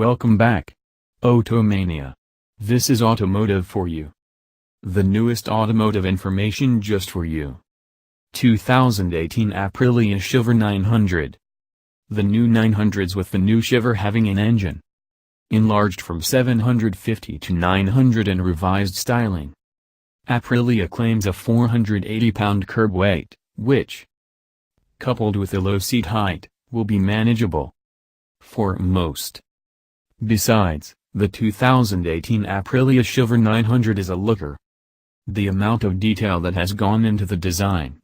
Welcome back, Automania. This is automotive for you. The newest automotive information just for you. 2018 Aprilia Shiver 900. The new 900s with the new Shiver having an engine enlarged from 750 to 900 and revised styling. Aprilia claims a 480-pound curb weight, which, coupled with a low seat height, will be manageable for most. Besides, the 2018 Aprilia Shiver 900 is a looker. The amount of detail that has gone into the design,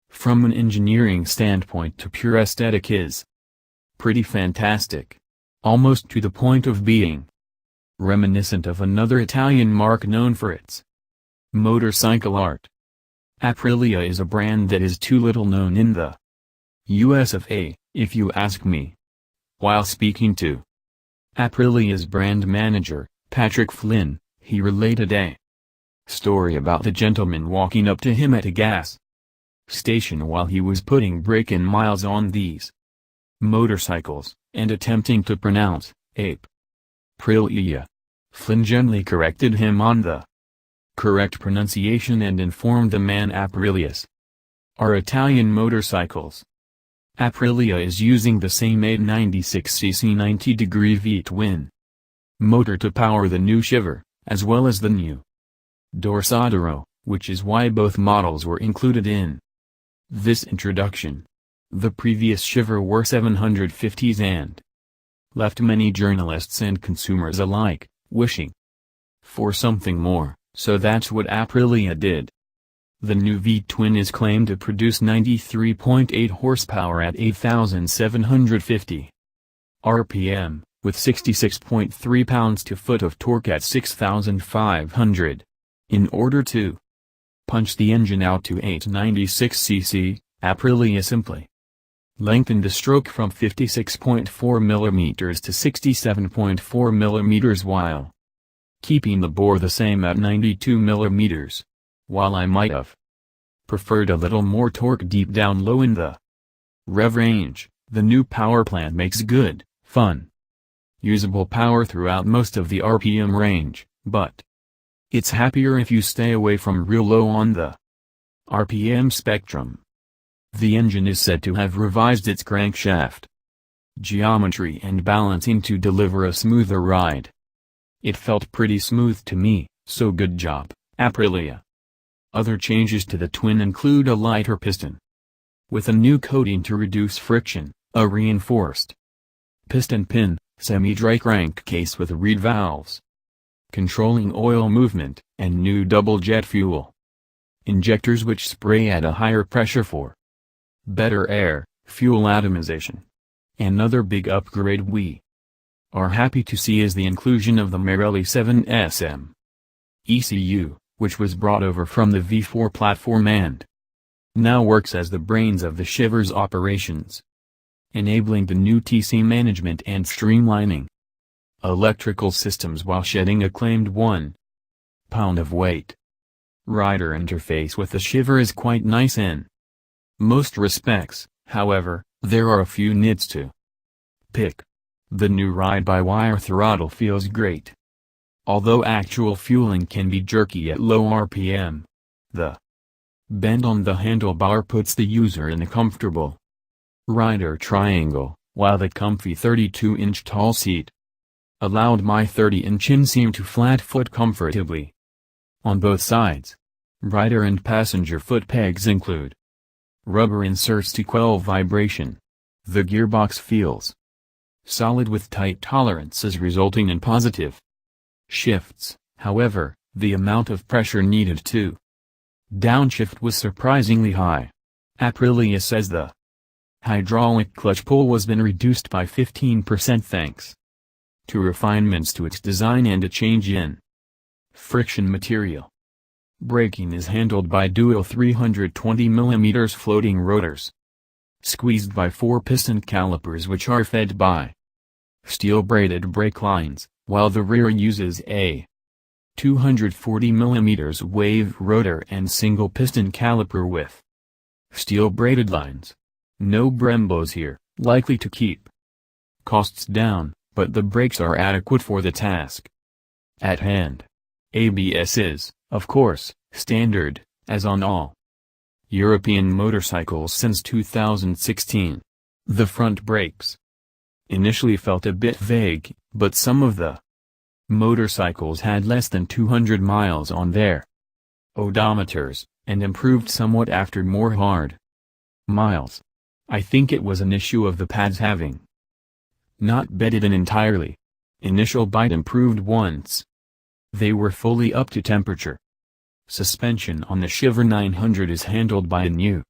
from an engineering standpoint to pure aesthetic, is pretty fantastic, almost to the point of being reminiscent of another Italian marque known for its motorcycle art. Aprilia is a brand that is too little known in the US of A, if you ask me. While speaking to Aprilia's brand manager, Patrick Flynn, he related a story about the gentleman walking up to him at a gas station while he was putting brake-in miles on these motorcycles, and attempting to pronounce Aprilia. Flynn gently corrected him on the correct pronunciation and informed the man Aprilias are Italian motorcycles. Aprilia is using the same 896cc 90-degree V-twin motor to power the new Shiver, as well as the new dorsoduro, which is why both models were included in this introduction. The previous Shiver were 750s and left many journalists and consumers alike wishing for something more, so that's what Aprilia did. The new V-twin is claimed to produce 93.8 horsepower at 8,750 RPM, with 66.3 pounds-to-foot of torque at 6,500. In order to punch the engine out to 896cc, Aprilia simply lengthened the stroke from 56.4 mm to 67.4 mm while keeping the bore the same at 92 mm. While I might have preferred a little more torque deep down low in the rev range, the new power plant makes good, fun, usable power throughout most of the RPM range, but it's happier if you stay away from real low on the RPM spectrum. The engine is said to have revised its crankshaft geometry and balancing to deliver a smoother ride. It felt pretty smooth to me, so good job, Aprilia. Other changes to the twin include a lighter piston with a new coating to reduce friction, a reinforced piston pin, semi-dry crankcase with reed valves controlling oil movement, and new double-jet fuel injectors which spray at a higher pressure for better air, fuel atomization. Another big upgrade we are happy to see is the inclusion of the Marelli 7SM ECU, which was brought over from the V4 platform and now works as the brains of the Shiver's operations, enabling the new TC management and streamlining electrical systems while shedding a claimed 1 pound of weight. Rider interface with the Shiver is quite nice in most respects, however, there are a few nits to pick. The new ride-by-wire throttle feels great, although actual fueling can be jerky at low RPM. The bend on the handlebar puts the user in a comfortable rider triangle, while the comfy 32-inch tall seat allowed my 30-inch inseam to flat-foot comfortably on both sides. Rider and passenger foot pegs include rubber inserts to quell vibration. The gearbox feels solid with tight tolerances resulting in positive shifts. However, the amount of pressure needed to downshift was surprisingly high. Aprilia says the hydraulic clutch pull has been reduced by 15% thanks to refinements to its design and a change in friction material. Braking is handled by dual 320mm floating rotors, squeezed by 4 piston calipers which are fed by steel braided brake lines, while the rear uses a 240mm wave rotor and single piston caliper with steel braided lines. No Brembos here, likely to keep costs down, but the brakes are adequate for the task at hand. ABS is, of course, standard, as on all European motorcycles since 2016. The front brakes initially felt a bit vague, but some of the motorcycles had less than 200 miles on their odometers, and improved somewhat after more hard miles. I think it was an issue of the pads having not bedded in entirely. Initial bite improved once they were fully up to temperature. Suspension on the Shiver 900 is handled by a new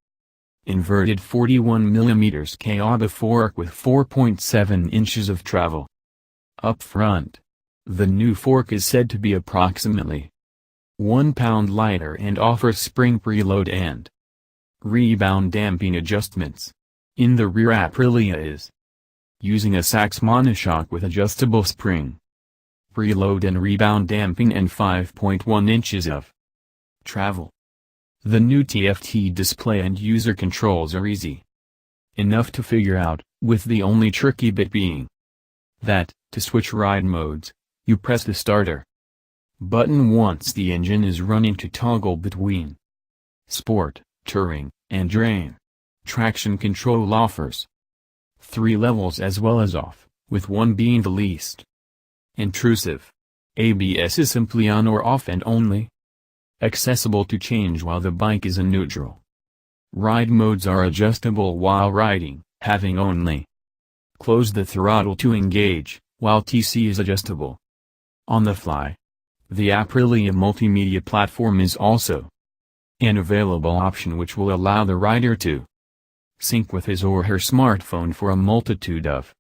inverted 41mm KAYABA fork with 4.7 inches of travel. Up front, the new fork is said to be approximately 1 pound lighter and offers spring preload and rebound damping adjustments. In the rear, Aprilia is using a Sachs monoshock with adjustable spring preload and rebound damping and 5.1 inches of travel. The new TFT display and user controls are easy enough to figure out, with the only tricky bit being that, to switch ride modes, you press the starter button once the engine is running to toggle between sport, touring, and drain. Traction control offers 3 levels as well as off, with one being the least intrusive. ABS is simply on or off and only accessible to change while the bike is in neutral. Ride modes are adjustable while riding, having only closed the throttle to engage, while TC is adjustable on the fly. The Aprilia multimedia platform is also an available option which will allow the rider to sync with his or her smartphone for a multitude of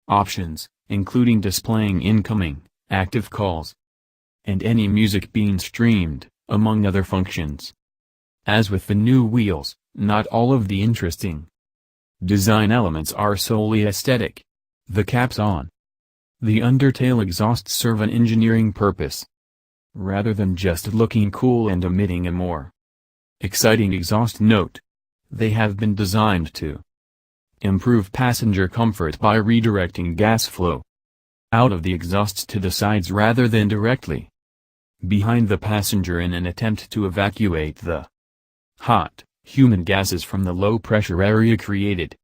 options, including displaying incoming, active calls, and any music being streamed, among other functions. As with the new wheels, not all of the interesting design elements are solely aesthetic. The caps on the undertail exhausts serve an engineering purpose, rather than just looking cool and emitting a more exciting exhaust note. They have been designed to improve passenger comfort by redirecting gas flow out of the exhausts to the sides rather than directly behind the passenger in an attempt to evacuate the hot, humid gases from the low-pressure area created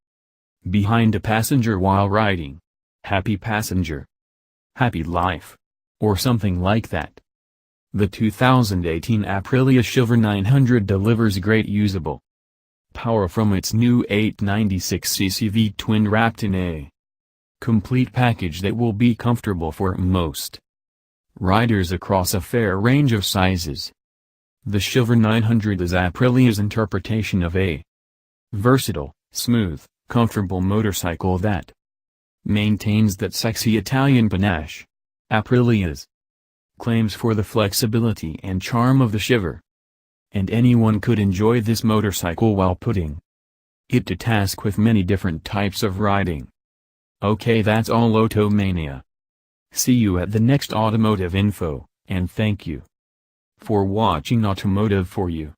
behind a passenger while riding. Happy passenger, happy life, or something like that. The 2018 Aprilia Shiver 900 delivers great usable power from its new 896cc V-twin wrapped in a complete package that will be comfortable for most riders across a fair range of sizes. The Shiver 900 is Aprilia's interpretation of a versatile, smooth, comfortable motorcycle that maintains that sexy Italian panache. Aprilia's claims for the flexibility and charm of the Shiver. And anyone could enjoy this motorcycle while putting it to task with many different types of riding. Okay, that's all Automania. See you at the next automotive info, and thank you for watching Automotive for You.